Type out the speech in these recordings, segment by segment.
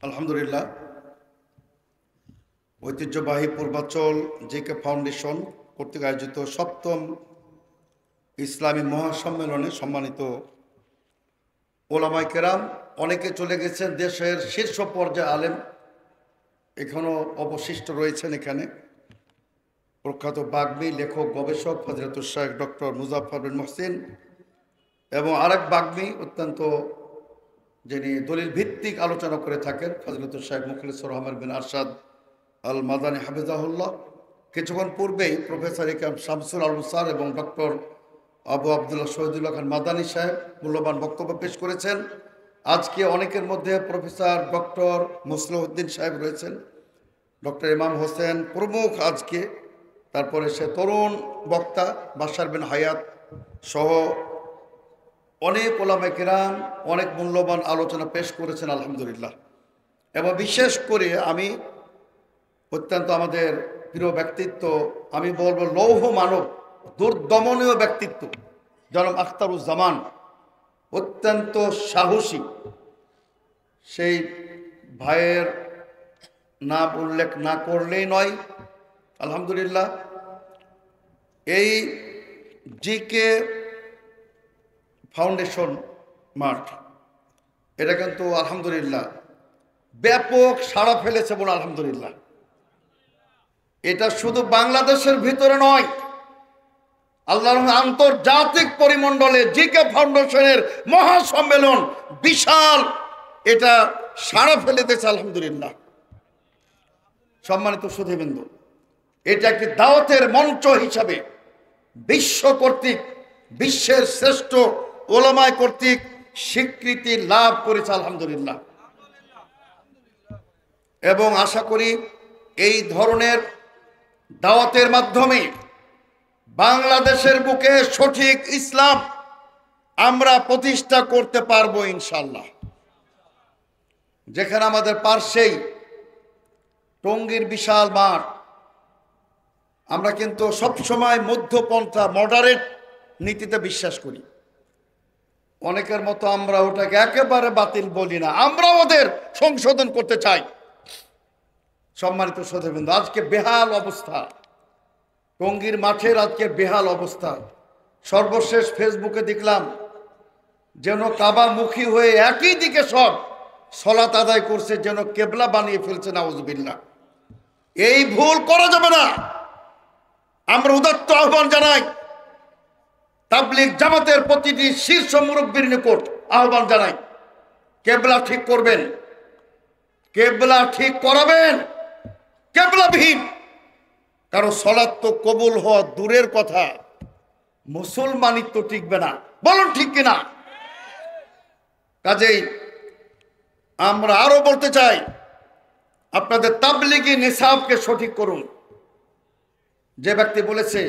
আলহামদুলিল্লাহ, ঐতিহ্যবাহী পূর্বাঞ্চল জেকে ফাউন্ডেশন কর্তৃক আয়োজিত সপ্তম ইসলামী মহাসম্মেলনে সম্মানিত ওলামায়ে কেরাম, অনেকে চলে গেছেন, দেশের শীর্ষ পর্যায়ে আলেম এখনও অবশিষ্ট রয়েছেন। এখানে প্রখ্যাত বাগ্মী, লেখক, গবেষক ফজলাতুল শাইখ ডক্টর মুজাফফর বিন মুহসিন এবং আরেক বাগ্মী অত্যন্ত যিনি দলিল ভিত্তিক আলোচনা করে থাকেন, ফজলাতুল শাইখ মুখলিসুর রহমান বিন আরশাদ আল মাদানী হাফিজাহুল্লাহ। কিছুক্ষণ পূর্বেই প্রফেসর ইকরাম শামসুল আল মুসার এবং ডক্টর আবু আবদুল্লাহ শহীদুল্লাহ খান মাদানী সাহেব মূল্যবান বক্তব্য পেশ করেছেন। আজকে অনেকের মধ্যে প্রফেসর ডক্টর মুসলিউদ্দিন সাহেব রয়েছেন, ডক্টর ইমাম হোসেন প্রমুখ আজকে, তারপরে সে তরুণ বক্তা বাশার বিন হায়াত সহ অনেক ওলামায়ে কেরাম অনেক মূল্যবান আলোচনা পেশ করেছেন আলহামদুলিল্লাহ। এবং বিশেষ করে আমি অত্যন্ত আমাদের প্রিয় ব্যক্তিত্ব, আমি বলবো লৌহ মানব, দুর্দমনীয় ব্যক্তিত্ব জনাব আখতারুজ্জামান, অত্যন্ত সাহসী। সেই ভাইয়ের নাম উল্লেখ না করলেই নয়। আলহামদুলিল্লাহ, এই জিকে ফাউন্ডেশন মাঠ, এটা কিন্তু আলহামদুলিল্লাহ ব্যাপক সাড়া ফেলেছে বলে আলহামদুলিল্লাহ। এটা শুধু বাংলাদেশের ভিতরে নয়, আল্লাহর আন্তর্জাতিক পরিমণ্ডলে জিকে ফাউন্ডেশনের মহাসম্মেলন বিশাল, এটা সাড়া ফেলে দিয়েছে আলহামদুলিল্লাহ। সম্মানিত সুধীবৃন্দ, এটা একটি দাওয়াতের মঞ্চ হিসাবে বিশ্ব কর্তৃক, বিশ্বের শ্রেষ্ঠ ওলামায়ে কর্তৃক স্বীকৃতি লাভ করেছে আলহামদুলিল্লাহ। এবং আশা করি এই ধরনের দাওয়াতের মাধ্যমে বাংলাদেশের বুকে সঠিক ইসলাম আমরা প্রতিষ্ঠা করতে পারবো ইনশাআল্লাহ। যেখানে আমাদের পার্শ্বেই টঙ্গীর বিশাল মাঠ, আমরা কিন্তু সবসময় মধ্যপন্থা, মডারেট নীতিতে বিশ্বাস করি। অনেকের মতো আমরা ওটাকে একেবারে বাতিল বলি না, আমরা ওদের সংশোধন করতে চাই। সম্মানিত শ্রোতাবৃন্দ, আজকে বেহাল অবস্থা, টঙ্গীর মাঠের আজকে বেহাল অবস্থা। সর্বশেষ ফেসবুকে দেখলাম যেন কাবামুখী হয়ে একই দিকে সব সলাত আদায় করছে, যেন কেবলা বানিয়ে ফেলছে। নাউজুবিল্লাহ, এই ভুল করা যাবে না। আমরা উদাত্ত আহ্বান জানাই, তাবলীগ জামাতের প্রতিটি শীর্ষ মুরব্বীর নিকট আহ্বান জানাই, কেবলা ঠিক করবেন, কেবলা ঠিক করাবেন, কেবলাবিহীন। কারণ সলাত তো কবুল হওয়া দূরের কথা, মুসলমানিত্ব টিকবে না। বলুন ঠিক কিনা? কাজেই আমরা আরো বলতে চাই, আপনাদের তাবলীগী নিসাবকে সঠিক করুন। যে ব্যক্তি বলেছে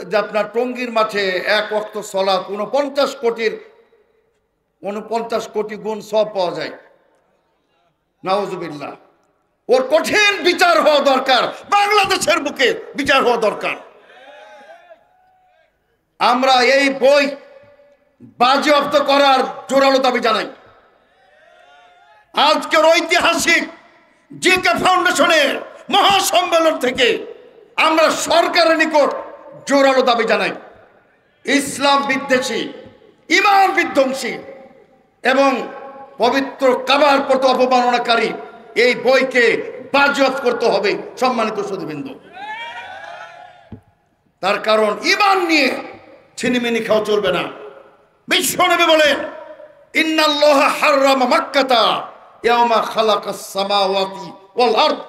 যে আপনার টঙ্গীর মাঠে এক ওয়াক্ত সলাত 49 কোটি গুণ সওয়াব পাওয়া যায়, নাউজুবিল্লাহ, ওর কঠিন বিচার হওয়া দরকার, বাংলাদেশের বুকে বিচার হওয়া দরকার। আমরা এই বই বাজেয়াপ্ত করার জোরালো দাবি জানাই। আজকের ঐতিহাসিক জিকে ফাউন্ডেশনের মহাসম্মেলন থেকে আমরা সরকারের নিকট জোরালো দাবি জানাই, ইসলাম বিদ্বেষী, ঈমান বিধ্বংসী এবং পবিত্র কাবার প্রতি অপমাননাকারী এই বইকে বাজেয়াপ্ত করতে হবে। সম্মানিত সুধীবৃন্দ, তার কারণ ঈমান নিয়ে ছিনিমিনি খাওয়া চলবে না। বিশ্বনবী বলেন, ইন্নাল্লাহা হাররামা মাক্কাতা ইয়াওমা খালাকাস সামাওয়াতি ওয়াল আরদ।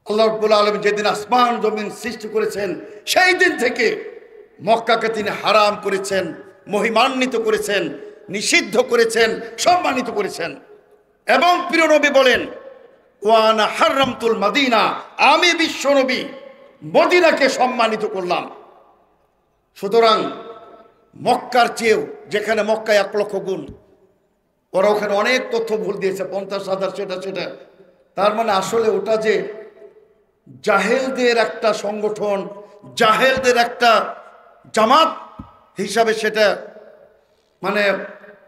আল্লাহ রাব্বুল আলামিন যেদিন আসমান জমিন সৃষ্টি করেছেন, সেই দিন থেকে মক্কাকে তিনি হারাম করেছেন, মহিমান্বিত করেছেন, নিষিদ্ধ করেছেন, সম্মানিত করেছেন। এবং প্রিয় নবী বলেন, ওয়ানা হাররামতুল মদিনা, আমি বিশ্বনবী মদিনাকে সম্মানিত করলাম। সুতরাং মক্কার চেয়েও, যেখানে মক্কায় 1 লক্ষ গুণ, ওরা ওখানে অনেক তথ্য ভুল দিয়েছে, 50,000 সেটা। তার মানে আসলে ওটা যে জাহেলদের একটা সংগঠন, জাহেলদের একটা জামাত হিসাবে সেটা মানে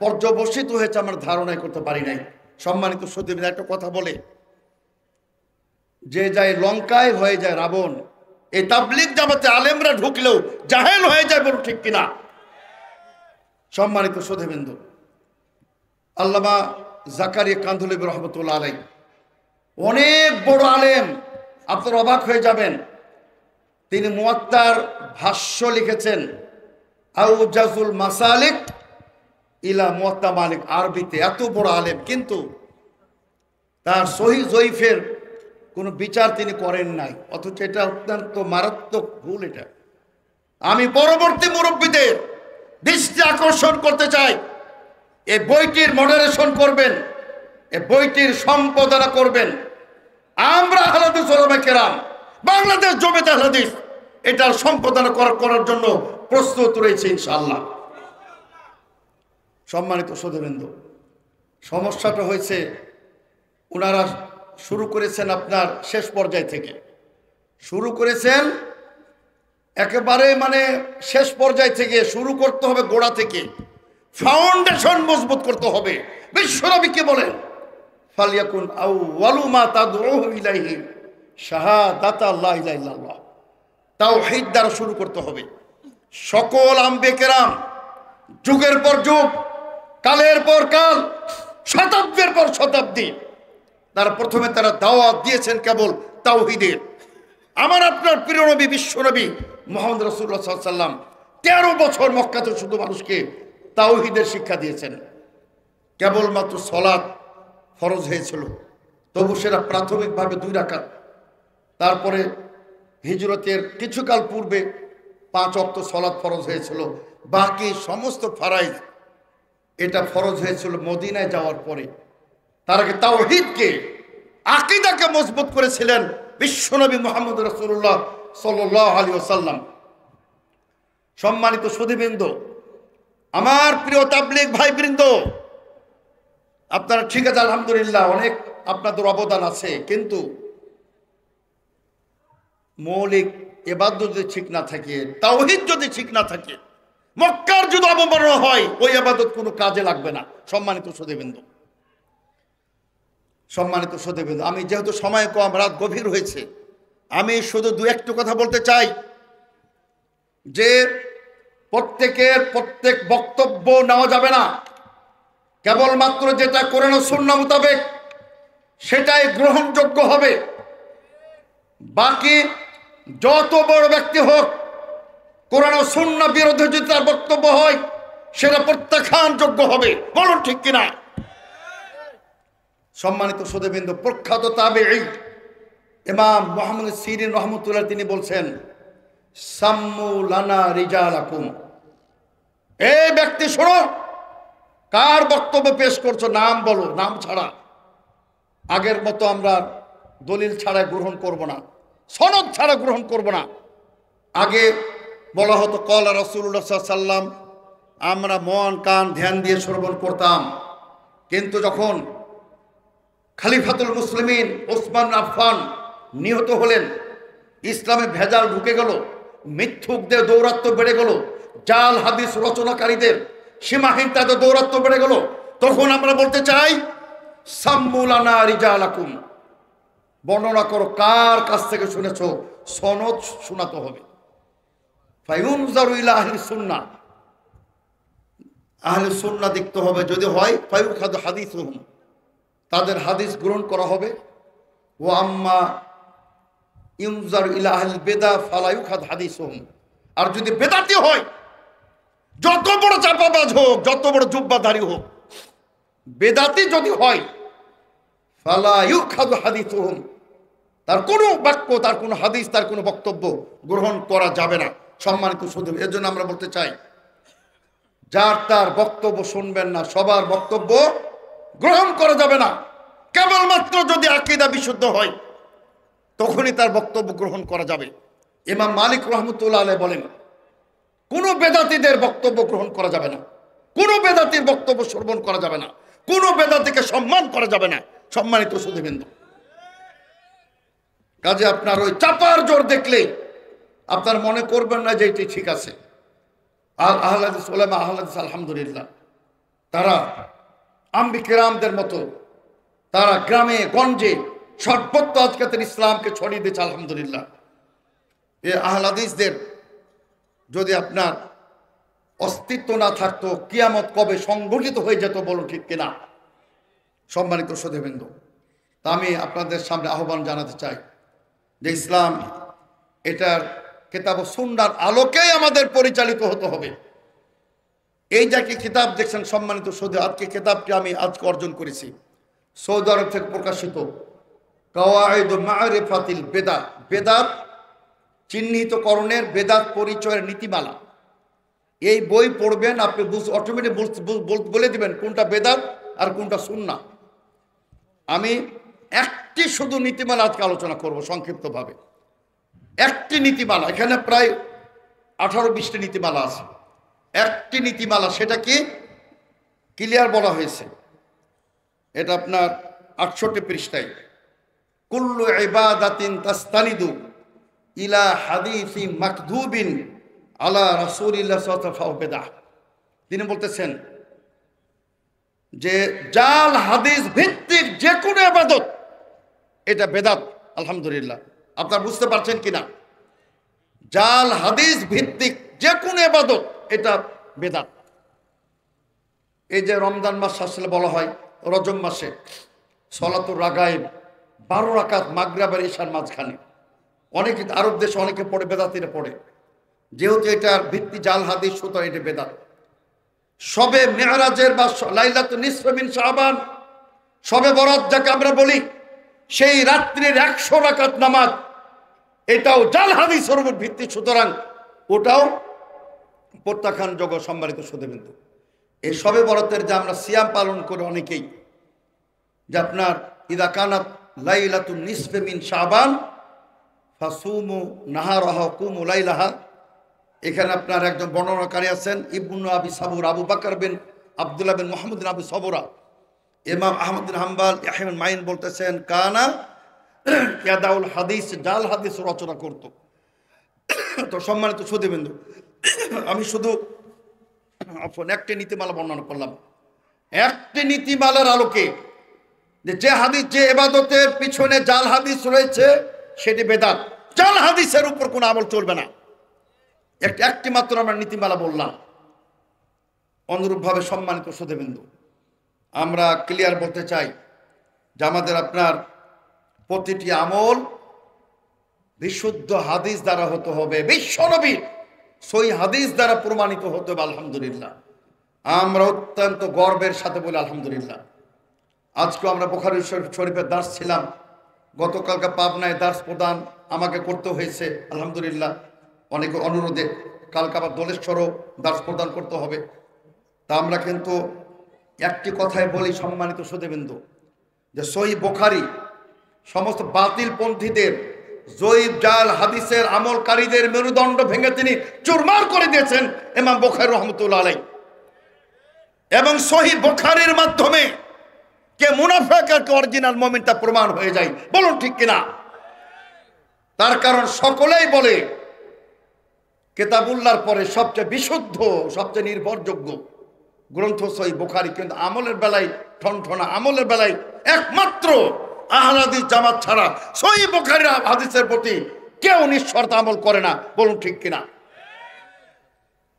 পর্যবসিত হয়েছে আমার ধারণাই করতে পারি নাই। সম্মানিত সুধীবৃন্দ, একটা কথা বলে, যে যায় লঙ্কায় হয়ে যায় রাবণ। এই তাবলীগ জামাতে আলেমরা ঢুকলেও জাহেল হয়ে যায়, বলো ঠিক কিনা? সম্মানিত সুধীবৃন্দ, আল্লামা জাকারিয়া কান্ধলভী রহমতুল্লাহ আলাইহি অনেক বড় আলেম, আপনারা অবাক হয়ে যাবেন। তিনি মুয়াত্তার ভাষ্য লিখেছেন, আউজাজুল মাসালিক ইলা মুয়াত্তা মালিক, আরবিতে। এত বড় আলেম, কিন্তু তার সহিহ জয়ীফের কোনো বিচার তিনি করেন নাই, অথচ এটা অত্যন্ত মারাত্মক ভুল। এটা আমি পরবর্তী মুরব্বীদের দৃষ্টি আকর্ষণ করতে চাই। এই বইটির মডারেশন করবেন, এই বইটির সম্পাদনা করবেন আমরা আহলে হাদিস ওলামায়ে কেরাম, বাংলাদেশ জমিয়ত আহলে হাদিস এটার সম্পাদনা করার জন্য প্রস্তুত রয়েছে ইনশাআল্লাহ। সম্মানিত সুধীবৃন্দ, সমস্যাটা হয়েছে ওনারা শুরু করেছেন আপনার শেষ পর্যায় থেকে, শুরু করেছেন একেবারে মানে শেষ পর্যায় থেকে শুরু করতে হবে, গোড়া থেকে ফাউন্ডেশন মজবুত করতে হবে। বিশ্বনবী কি বলেন? ফালিয়াকুন আউয়ালু মা তাদউহু ইলাইহি শাহাদাতু লা ইলাহা ইল্লাল্লাহ। তাওহীদ দ্বারা শুরু করতে হবে। সকল আম্বিয়া কেরাম যুগের পর যুগ, কালের পর কাল, শতাব্দীর পর শতাব্দী তারা প্রথমে তারা দাওয়াত দিয়েছেন কেবল তাওহীদের। আমার আপনার প্রিয় নবী বিশ্বনবী মুহাম্মদ রাসূলুল্লাহ সাল্লাল্লাহু আলাইহি ওয়াসাল্লাম 13 বছর মক্কাতে শুধু মানুষকে তাওহীদের শিক্ষা দিয়েছেন। কেবলমাত্র সালাত ফরজ হয়েছিল, তবু সেটা প্রাথমিকভাবে 2 রাকাত। তারপরে হিজরতের কিছুকাল পূর্বে 5 ওয়াক্ত সালাত ফরজ হয়েছিল। বাকি সমস্ত ফরজ এটা ফরজ হয়েছিল মদিনায় যাওয়ার পরে। তার আগে তাওহীদকে, আকীদাকে মজবুত করেছিলেন বিশ্বনবী মুহাম্মদ রাসূলুল্লাহ সাল্লাল্লাহু আলাইহি ওয়াসাল্লাম। সম্মানিত সুধীবৃন্দ, আমার প্রিয় তাবলীগ ভাইবৃন্দ, আপনারা ঠিক আছে আলহামদুলিল্লাহ, অনেক আপনাদের অবদান আছে, কিন্তু মৌলিক ইবাদত যদি ঠিক না থাকে, তাওহীদ যদি ঠিক না থাকে, মক্কার যদি অবমাননা হয়, ওই ইবাদত কোনো কাজে লাগবে না। সম্মানিত সুধীবৃন্দ, সম্মানিত সুধীবৃন্দ, আমি যেহেতু সময় কম, রাত গভীর হয়েছে, আমি শুধু 2-1 কথা বলতে চাই যে প্রত্যেক বক্তব্য নেওয়া যাবে না। কেবলমাত্র যেটা কোরআন ও সুন্নাহ মোতাবেক সেটাই গ্রহণযোগ্য হবে। বাকি যত বড় ব্যক্তি হোক, কোরআন ও সুন্নাহ বিরোধী যদি তার বক্তব্য হয়, সেটা প্রত্যাখ্যানযোগ্য হবে। বলুন ঠিক কিনা? সম্মানিত সুধীবৃন্দ, প্রখ্যাত তাবেঈ ইমাম মুহাম্মদ সিরিন রহমতুল্লাহ তিনি বলছেন, সাম্মু লানা রিজালাকুম। এই ব্যক্তি শোনো, কার বক্তব্য পেশ করছো নাম বলো, নাম ছাড়া। আগের মতো আমরা দলিল ছাড়া গ্রহণ করব না, সনদ ছাড়া গ্রহণ করব না। আগে বলা হতো কলা রাসূলুল্লাহ সাল্লাল্লাহু আলাইহি ওয়াসাল্লাম, আমরা মন কান ধ্যান দিয়ে শ্রবণ করতাম। কিন্তু যখন খলিফাতুল মুসলিমিন ওসমান আফফান নিহত হলেন, ইসলামে ভেজাল ঢুকে গেল, মিথ্যুকদের দৌরাত্ম্য বেড়ে গেল, জাল হাদিস রচনাকারীদের সীমাহীন তাদের দৌরাত্ম্য বেড়ে গেল, তখন আমরা বলতে চাই সাম্মুলানা রিজালাকুম। বর্ণনা করো কার কাছ থেকে শুনেছো, সনদ শোনাতে হবে। ফায়ুনজারু ইলা আহলি সুন্নাহ, আহলে সুন্নাহ দেখতে হবে। যদি হয় ফায়ুখাযু হাদিসুহুম, তাদের হাদিস গ্রহণ করা হবে। ও আম্মা ইউনজারু ইলা আহলিল বিদআ ফালা ইউখাযু হাদিসুহুম, আর যদি বেদাতি হয়, যত বড় চাপাবাজ হোক, যত বড় জুব্বাধারী হোক, বেদাতি যদি হয়, ফালা ইউখাযু হাদিসুহুম, তার কোনো বাক্য, তার কোনো হাদিস, তার কোনো বক্তব্য গ্রহণ করা যাবে না। সম্মানিত শুধু এর জন্য আমরা বলতে চাই, যার তার বক্তব্য শুনবেন না, সবার বক্তব্য গ্রহণ করা যাবে না। কেবলমাত্র যদি আকীদা বিশুদ্ধ হয়, তখনই তার বক্তব্য গ্রহণ করা যাবে। ইমাম মালিক রহমতুল্লাহ আলাইহি বলেন, কোনো বেদাতীদের বক্তব্য গ্রহণ করা যাবে না, কোনো বেদাতীর বক্তব্য শ্রবণ করা যাবে না, কোনো বেদাতীকে সম্মান করা যাবে না। সম্মানিত সুধীবৃন্দ, কাজে আপনার ওই চাপার জোর দেখলেই আপনার মনে করবেন না যে এটি ঠিক আছে। আহলে হাদিস ওলামা, আহলে হাদিস আলহামদুলিল্লাহ, তারা আম্বিকেরামদের মতো তারা গ্রামে গঞ্জে সর্বত্র আজকে ইসলামকে ছড়িয়ে দিয়েছে আলহামদুলিল্লাহ। এই আহলে হাদিসদের যদি আপনার অস্তিত্ব না থাকতো, কিয়ামত কবে সংগঠিত হয়ে যেত বলুন ঠিক কিনা? সম্মানিত শ্রোতাবৃন্দ, তা আমি আপনাদের সামনে আহ্বান জানাতে চাই যে ইসলাম এটার কিতাব ও সুন্নাহর আলোকেই আমাদের পরিচালিত হতে হবে। এই যে কি কিতাব দেখছেন সম্মানিত শ্রোতা, আজকে কিতাবটি আমি আজকে অর্জন করেছি সৌদি আরব থেকে প্রকাশিত কাওয়াইদ মারিফাতিল বেদাত, বেদাত চিহ্নিতকরণের বেদাত পরিচয়ের নীতিমালা। এই বই পড়বেন, আপনি অটোমেটিক বলে দিবেন কোনটা বেদাত আর কোনটা সুন্নাহ। আমি একটি শুধু নীতিমালা আজকে আলোচনা করব সংক্ষিপ্তভাবে। একটি নীতিমালা, এখানে প্রায় 18-20টি নীতিমালা আছে। একটি নীতিমালা, সেটা কি ক্লিয়ার বলা হয়েছে, এটা আপনার 68 পৃষ্ঠায়। কুল্লু ইবাদাতিন তাস্তানিদু ইলা হাদিসি মাকদুবিন আলা রাসূলিল্লাহ সাল্লাল্লাহু আলাইহি ওয়াসাল্লাম বিদআহ। তিনি বলতেছেন যে জাল হাদিস ভিত্তিক যে কোনো ইবাদত এটা বেদাত। আলহামদুলিল্লাহ, আপনারা বুঝতে পারছেন কিনা? জাল হাদিস ভিত্তিক যে কোনো ইবাদত এটা বেদাত। এই যে রমজান মাস আসলে বলা হয় রজব মাসে সলাতুর রাগায়েব 12 রাকাত মাগরিবের ইশার মাঝখানে, অনেকে আরব দেশে অনেকে পড়ে, বেদাতিরা পড়ে। যেহেতু এটার ভিত্তি জাল হাদিস, সুতরাং এটা বেদাত। শবে মেরাজের বা লাইলাতুন নিসফে মিন শাবান, শবে বরাত যাকে আমরা বলি, সেই রাত্রির 100 রাকাত নামাজ, এটাও জাল হাদিসের উপর ভিত্তি, সুতরাং ওটাও প্রত্যাখ্যানযোগ্য। সম্মানিত শ্রোতাবৃন্দ, এই শবে বরাতের যে আমরা সিয়াম পালন করে অনেকেই, যে আপনার ইদা কানাত লাইলাতুন নিসফে মিন শাবান ফাসুমু নাহারাহা কুমু লাইলাহা, এখানে আপনার একজন বর্ণনাকারী আছেন ইবনু আবি সাবুরা, আবু বকর বিন আব্দুল্লাহ বিন মুহাম্মদ বিন আবি সাবুরা। ইমাম আহমদ বিন হাম্বল ইয়াহইয়া বিন মাইন বলতেছেন কানা ইয়াদাউল হাদিস, জাল হাদিস রচনা করত। তো সম্মানিত শ্রোতাবৃন্দ, আমি শুধু একটি নীতিমালা বর্ণনা করলাম। একটি নীতিমালার আলোকে যে হাদিস, যে ইবাদতের পিছনে জাল হাদিস রয়েছে সেটি বেদাত, জাল হাদিসের উপর কোনো আমল চলবে না। একটি মাত্র আমরা নীতিমালা বললাম। অনুরূপভাবে সম্মানিত শ্রোতাবৃন্দ, আমরা ক্লিয়ার বলতে চাই যে আমাদের আপনার প্রতিটি আমল বিশুদ্ধ হাদিস দ্বারা হতে হবে, বিশ্বনবীর সই হাদিস দ্বারা প্রমাণিত হতে হবে। আলহামদুলিল্লাহ, আমরা অত্যন্ত গর্বের সাথে বলি আলহামদুলিল্লাহ। আজকে আমরা বুখারী শরীফের দার্স ছিলাম, গতকালকে পাবনায় দার্স প্রদান আমাকে করতে হয়েছে আলহামদুলিল্লাহ, অনেকের অনুরোধে। কালকে আবার দোলেশ্বরও দার্স প্রদান করতে হবে। তা আমরা কিন্তু একটি কথাই বলি সম্মানিত শ্রোতাবৃন্দ, যে সহিহ বুখারী সমস্ত বাতিলপন্থীদের, জয়ীব জাল হাদিসের আমলকারীদের মেরুদণ্ড ভেঙে তিনি চুরমার করে দিয়েছেন ইমাম বুখারী রাহমাতুল্লাহ আলাইহি। এবং সহিহ বুখারীর মাধ্যমে কে মুনাফিক আর কে অরিজিনাল মুমিন তা প্রমাণ হয়ে যায়, বলুন ঠিক কিনা? তার কারণ সকলেই বলে কিতাবুল্লাহর পরে সবচেয়ে বিশুদ্ধ, সবচেয়ে নির্ভরযোগ্য গ্রন্থ সহিহ বুখারী। কিন্তু আমলের বেলায় ঠনঠনা, আমলের বেলায় একমাত্র আহলে হাদিস জামাত ছাড়া সহিহ বুখারীর হাদিসের প্রতি কেউ নিঃশর্ত আমল করে না, বলুন ঠিক কিনা?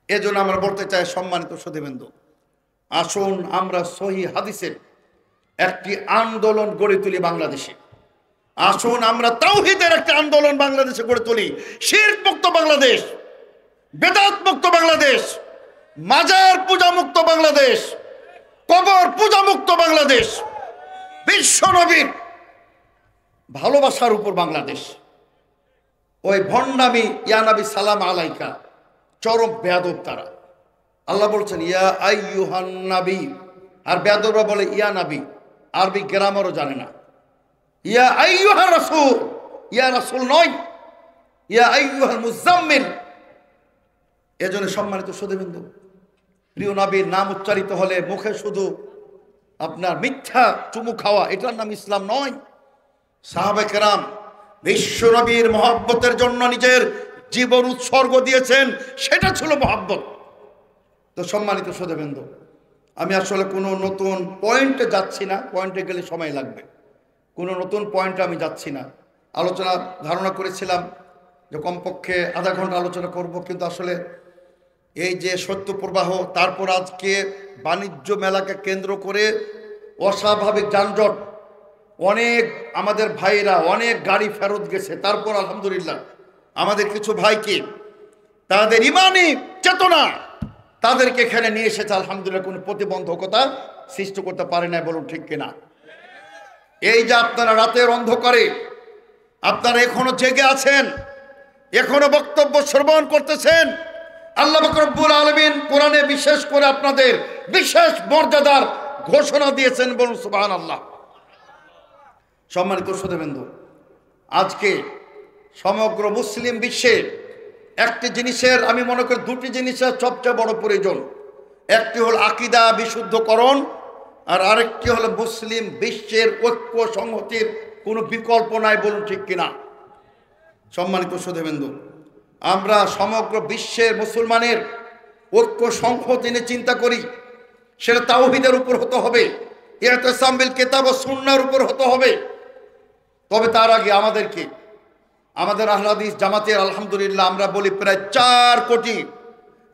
এজন্য আমরা বলতে চাই সম্মানিত শ্রোতাবৃন্দ, আসুন আমরা সহিহ হাদিসের একটি আন্দোলন গড়ে তুলি বাংলাদেশে। আসুন আমরা তাওহীদের একটা আন্দোলন বাংলাদেশে গড়ে তুলি। শিরক মুক্ত বাংলাদেশ, বেদাত মুক্ত বাংলাদেশ, মাজার পূজা মুক্ত বাংলাদেশ, কবর পূজা মুক্ত বাংলাদেশ, বিশ্ব নবীর ভালোবাসার উপর বাংলাদেশ। ওই ভণ্ডামি ইয়া নবী সালাম আলাইকা, চরম বেয়াদব তারা। আল্লাহ বলছেন ইয়া আইয়ুহান নবী, আর বেয়াদবরা বলে ইয়া নবী, আরবি গ্রামারও জানে না। ইয়া আইয়ুহার রাসূল, ইয়া রাসূল নয়, ইয়া আইয়ুহাল মুজাম্মিল। এজন্য সম্মানিত শ্রোতাবৃন্দ, প্রিয় নবীর নাম উচ্চারিত হলে মুখে শুধু আপনার মিথ্যা চুমু খাওয়া, এটার নাম ইসলাম নয়। সাহাবায়ে কেরাম বিশ্ব নবীর মহব্বতের জন্য নিজের জীবন উৎসর্গ দিয়েছেন, সেটা ছিল মহব্বত। তো সম্মানিত শ্রোতাবৃন্দ, আমি আসলে কোনো নতুন পয়েন্টে যাচ্ছি না, পয়েন্টে গেলে সময় লাগবে। কোনো নতুন পয়েন্টে আমি যাচ্ছি না। আলোচনা ধারণা করেছিলাম যে কমপক্ষে আধা ঘন্টা আলোচনা করব, কিন্তু আসলে এই যে সত্য প্রবাহ, তারপর আজকে বাণিজ্য মেলাকে কেন্দ্র করে অস্বাভাবিক যানজট, অনেক আমাদের ভাইরা অনেক গাড়ি ফেরত গেছে, তারপর আলহামদুলিল্লাহ আমাদের কিছু ভাইকে তাদের ইমানি চেতনা তাদেরকে এখানে নিয়ে এসেছে, আলহামদুলিল্লাহ কোনো প্রতিবন্ধকতা সৃষ্টি করতে পারে না, বলুন ঠিক কিনা? এই যে আপনারা রাতের অন্ধকারে আপনারা এখনো জেগে আছেন, এখনো বক্তব্য শ্রবণ করতেছেন, আল্লাহ পাক রব্বুল আলামিন কোরআনে বিশেষ করে আপনাদের বিশেষ মর্যাদার ঘোষণা দিয়েছেন, বলুন সুবহানাল্লাহ। সম্মানিত শ্রোতাবৃন্দ, আজকে সমগ্র মুসলিম বিশ্বে একটি জিনিসের, আমি মনে করি দুটি জিনিসের সবচেয়ে বড় প্রয়োজন। একটি হল আকীদা বিশুদ্ধকরণ, আর আরেকটি হলো মুসলিম বিশ্বের ঐক্য সংহতির কোনো বিকল্প নাই, বলুন ঠিক কিনা? সম্মানিত শ্রোতাবৃন্দ, আমরা সমগ্র বিশ্বের মুসলমানের ঐক্য সংহতি নিয়ে চিন্তা করি, সেটা তাওহীদের উপর হতে হবে, ইতিসাম বিল কিতাব ও সুন্নাহর উপর হতে হবে। তবে তার আগে আমাদেরকে, আমাদের আহলে হাদিস জামাতের আলহামদুলিল্লাহ আমরা বলি প্রায় 4 কোটি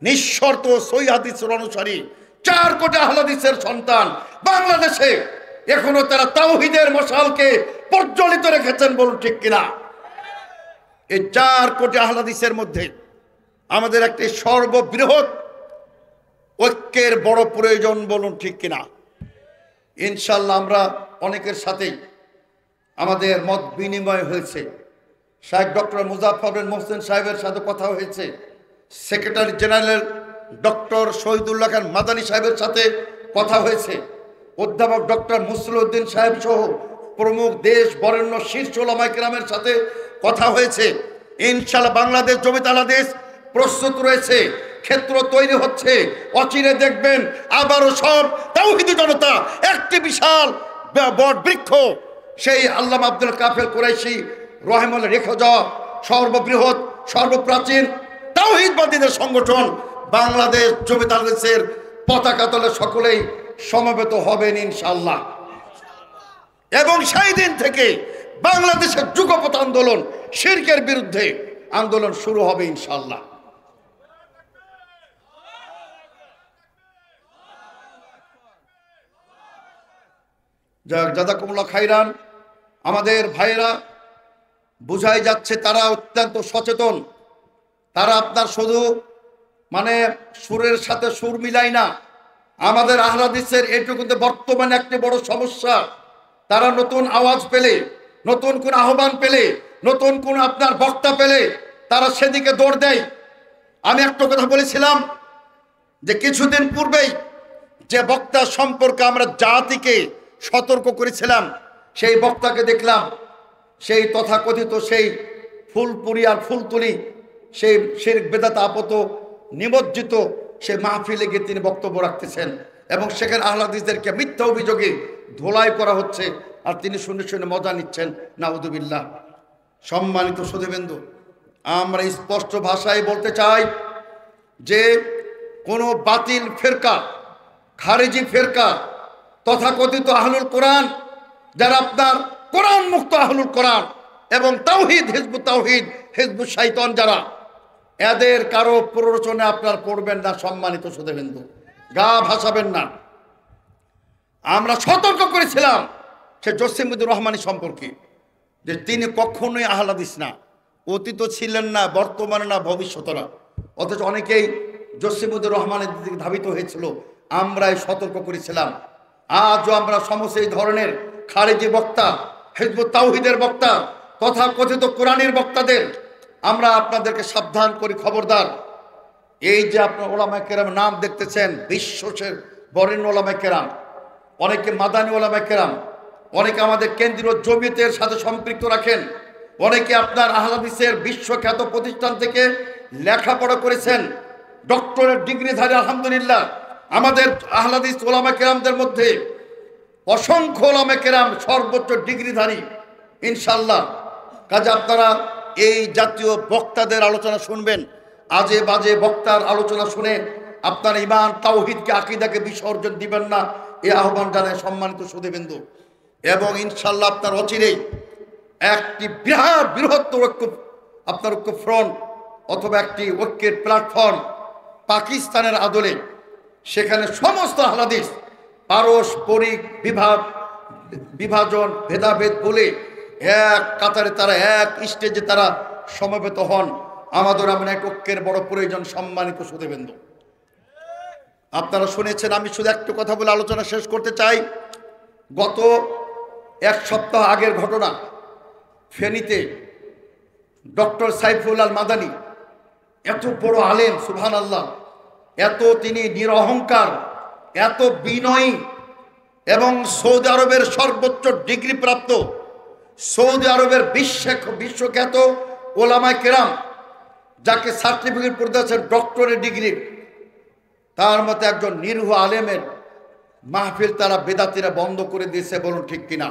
নিঃশর্ত সহিহ হাদিসের অনুসারী, 4 কোটি আহলে হাদিসের সন্তান বাংলাদেশে এখনো তারা তাওহীদের মশালকে প্রজ্বলিত রেখেছেন, বলুন ঠিক কিনা? এই 4 কোটি আহলে হাদিসের মধ্যে আমাদের একটি সর্ববৃহৎ ঐক্যের বড় প্রয়োজন, বলুন ঠিক কিনা? ইনশাআল্লাহ আমরা অনেকের সাথেই আমাদের মত বিনিময় হয়েছে। শাহেখ ডক্টর মুজাফফর বিন মোহসেন সাহেবের সাথে কথা হয়েছে, secretary general doctor Shahidullah Khan Madani সাহেবের সাথে কথা হয়েছে, অধ্যাপক ডক্টর মুসলিউদ্দিন সাহেব সহ প্রমুখ দেশ বরেণ্য শীর্ষ উলামায়ে কেরামের সাথে কথা হয়েছে। ইনশাআল্লাহ বাংলাদেশ জমিয়ত আহলে হাদিস প্রস্তুত রয়েছে, ক্ষেত্র তৈরি হচ্ছে, অচিরে দেখবেন আবারও সব তাওহীদি জনতা একটি বিশাল বট বৃক্ষ, সেই আল্লামা আব্দুল কাফেল কুরাইশি রহিমাহুল্লাহ রেখে যাওয়া সর্ববৃহৎ সর্বপ্রাচীন তাওহীদবাদীদের সংগঠন বাংলাদেশ জমিয়ত আহলে হাদিসের পতাকা তলে সকলেই সমবেত হবেন ইনশাআল্লাহ। এবং সেই দিন থেকে বাংলাদেশের যুগপৎ আন্দোলন, শিরকের বিরুদ্ধে আন্দোলন শুরু হবে ইনশাআল্লাহ। জাযাকুমুল্লাহ খাইরান। আমাদের ভাইরা বুঝাই যাচ্ছে তারা অত্যন্ত সচেতন, তারা আপনার শুধু মানে সুরের সাথে সুর মিলাই না, আমাদের আহলে হাদিসের এটুকুতে বর্তমানে একটি বড় সমস্যা, তারা নতুন আওয়াজ পেলে, নতুন কোন আহ্বান পেলে, নতুন কোন আপনার বক্তা পেলে তারা সেদিকে দৌড় দেয়। আমি একটা কথা বলেছিলাম যে কিছুদিন পূর্বেই যে বক্তা সম্পর্কে আমরা জাতিকে সতর্ক করেছিলাম, সেই বক্তাকে দেখলাম সেই তথাকথিত সেই ফুলপুরি আর ফুলতুলি, সেই শিরক বেদাত আপত নিমজ্জিত সেই মাহফিলে গিয়ে তিনি বক্তব্য রাখতেছেন এবং সেখানে আহলে হাদিসদেরকে মিথ্যা অভিযোগে ধোলাই করা হচ্ছে, আর তিনি শুনে শুনে মজা নিচ্ছেন, নাউযুবিল্লাহ। সম্মানিত সুধীবৃন্দু, আমরা স্পষ্ট ভাষায় বলতে চাই যে কোনো বাতিল ফেরকা, খারেজি ফেরকা, তথাকথিত আহলুল কোরআন, যারা আপনার কোরআন মুক্ত আহলুল কোরআন এবং তাওহীদ হিজবুত তাওহীদ হিজবুত শাইতান, যারা এদের কারো প্ররোচনে আপনার পড়বেন না। সম্মানিত সুধীবৃন্দু, গা ভাসাবেন না। আমরা সতর্ক করেছিলাম সে জসিমউদ্দিন রহমানী সম্পর্কে যে তিনি কখনোই আহলে হাদিস না, অতীত ছিলেন না, বর্তমানে না, ভবিষ্যতে না, অথচ অনেকেই জসিমউদ্দিন রহমানের দিকে ধাবিত হয়েছিল। আমরাই সতর্ক করেছিলাম। আজও আমরা সমস্ত এই ধরনের খারেজি বক্তা, হিজবুত তাওহীদের বক্তা, তথাকথিত কোরআনের বক্তাদের আমরা আপনাদেরকে সাবধান করি, খবরদার। এই যে আপনার ওলামায়ে কেরাম নাম দেখতেছেন, বিশ্বের বরেণ্য ওলামায়ে কেরাম, অনেকে মাদানী ওলামায়ে কেরাম, অনেকে আমাদের কেন্দ্রীয় জমিয়তের সাথে সম্পৃক্ত রাখেন, অনেকে আপনার আহলে হাদিসের বিশ্বখ্যাত প্রতিষ্ঠান থেকে লেখাপড়া করেছেন, ডক্টরেট ডিগ্রিধারী আলহামদুলিল্লাহ। আমাদের আহলে হাদিস ওলামায়ে কেরামদের মধ্যে অসংখ্য ওলামায়ে কেরাম সর্বোচ্চ ডিগ্রিধারী ইনশাআল্লাহ। কাজে আপনারা এই জাতীয় বক্তাদের আলোচনা শুনবেন, আজে বাজে বক্তার আলোচনা শুনে আপনার ঈমান তাওহীদকে আকীদাকে বিসর্জন দিবেন না, এই আহ্বান জানায় সম্মানিত সুধীবৃন্দ। এবং ইনশাআল্লাহ আপনার অচিরেই একটি বৃহত্তর ঐক্য, আপনার ঐক্য ফ্রন্ট অথবা একটি ঐক্যের প্ল্যাটফর্ম পাকিস্তানের আদলে, সেখানে সমস্ত হাদিস পারস্পরিক বিভাজন ভেদাভেদ বলে এক কাতারে তারা এক স্টেজে তারা সমবেত হন। আমাদের এমন এক ঐক্যের বড় প্রয়োজন সম্মানিত সুধীবৃন্দ। আপনারা শুনেছেন, আমি শুধু একটু কথা বলে আলোচনা শেষ করতে চাই। গত এক সপ্তাহ আগের ঘটনা, ফেনীতে ডক্টর সাইফুল আল মাদানী, এত বড় আলেম, সুবহানাল্লাহ, এত তিনি নিরহংকার, এত বিনয়ী এবং সৌদি আরবের সর্বোচ্চ ডিগ্রি প্রাপ্ত, সৌদি আরবের বিশ্বখ্যাত ওলামায়ে কেরাম, যাকে সার্টিফিকেট প্রদান ডক্টরের ডিগ্রি, তার মতো একজন নিরীহ আলেমের মাহফিল তারা বেদাতিরা বন্ধ করে দিয়েছে। বলুন ঠিক কিনা?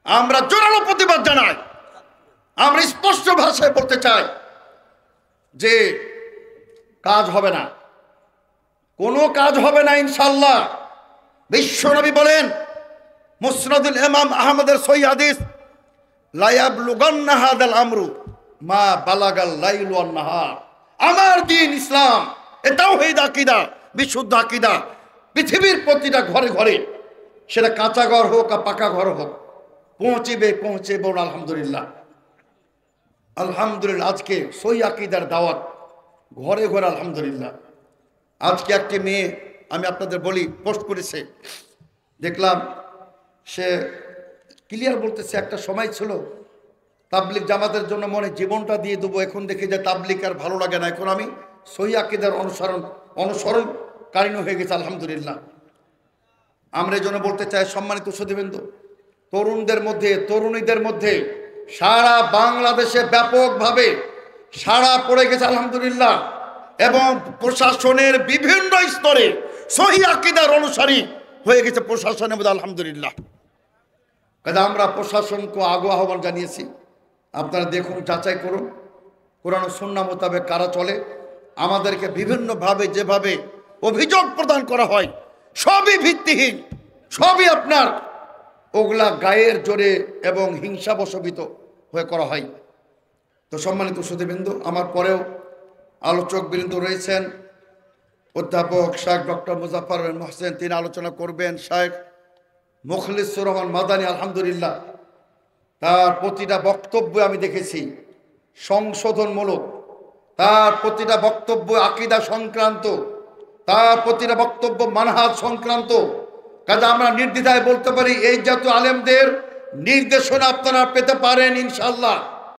আমরা জোরালো প্রতিবাদ জানাই। আমরা স্পষ্ট ভাষায় বলতে চাই যে কাজ হবে না, কোনো কাজ হবে না ইনশাআল্লাহ। বিশ্বনবী বলেন, মুসনাদুল ইমাম আহমদের সহিহ হাদিস, লা ইয়াবলুগান্না হাদাল আমরু মা বালাগাল লাইল ওয়ান নাহার। আমার দ্বীন ইসলাম, এটাও তাওহীদ আকীদা, বিশুদ্ধ আকীদা, পৃথিবীর প্রতিটা ঘরে ঘরে, সেটা কাঁচা ঘর হোক আর পাকা ঘর হোক, পৌঁছে। বলুন আলহামদুলিল্লাহ। আলহামদুলিল্লাহ, আজকে সহিহ আকীদার দাওয়াত ঘরে ঘরে, আলহামদুলিল্লাহ। আজকে একটি মেয়ে, আমি আপনাদের বলি, পোস্ট করেছে, দেখলাম সে ক্লিয়ার বলতেছে, একটা সময় ছিল তাবলিগ জামাতের জন্য মনে জীবনটা দিয়ে দেবো, এখন দেখি যে তাবলিগ আর ভালো লাগে না, এখন আমি সহিহ আকীদার অনুসরণকারী হয়ে গেছে, আলহামদুলিল্লাহ। আমরা এই জন্য বলতে চাই সম্মানিত সুধীবৃন্দ, তরুণদের মধ্যে, তরুণীদের মধ্যে সারা বাংলাদেশে ব্যাপকভাবে সাড়া পড়ে গেছে, আলহামদুলিল্লাহ। এবং প্রশাসনের বিভিন্ন স্তরে সহিহ আকীদার অনুসারী হয়ে গেছে প্রশাসনের মধ্যে, আলহামদুলিল্লাহ। কাজে আমরা প্রশাসনকে আহ্বান জানিয়েছি, আপনারা দেখুন, যাচাই করুন কোরআন ও সুন্নাহ মোতাবেক কারা চলে। আমাদেরকে বিভিন্নভাবে যেভাবে অভিযোগ প্রদান করা হয় সবই ভিত্তিহীন, সবই আপনার ওগুলা গায়ের জোরে এবং হিংসাবশবিত হয়ে করা হয়। তো সম্মানিত সুধীবৃন্দ, আমার পরেও আলোচক বৃন্দ রয়েছেন, অধ্যাপক শাইখ ডক্টর মুজাফফর বিন মোহসেন, তিনি আলোচনা করবেন। শাইখ মুখলিসুর রহমান মাদানী, আলহামদুলিল্লাহ, তার প্রতিটা বক্তব্য আমি দেখেছি সংশোধনমূলক, তার প্রতিটা বক্তব্য আকীদা সংক্রান্ত, তার প্রতিটা বক্তব্য মানহাজ সংক্রান্ত। কাজে আমরা নির্দ্বিধায় বলতে পারি, এই জাতীয় আলেমদের নির্দেশনা আপনারা পেতে পারেন ইনশাআল্লাহ।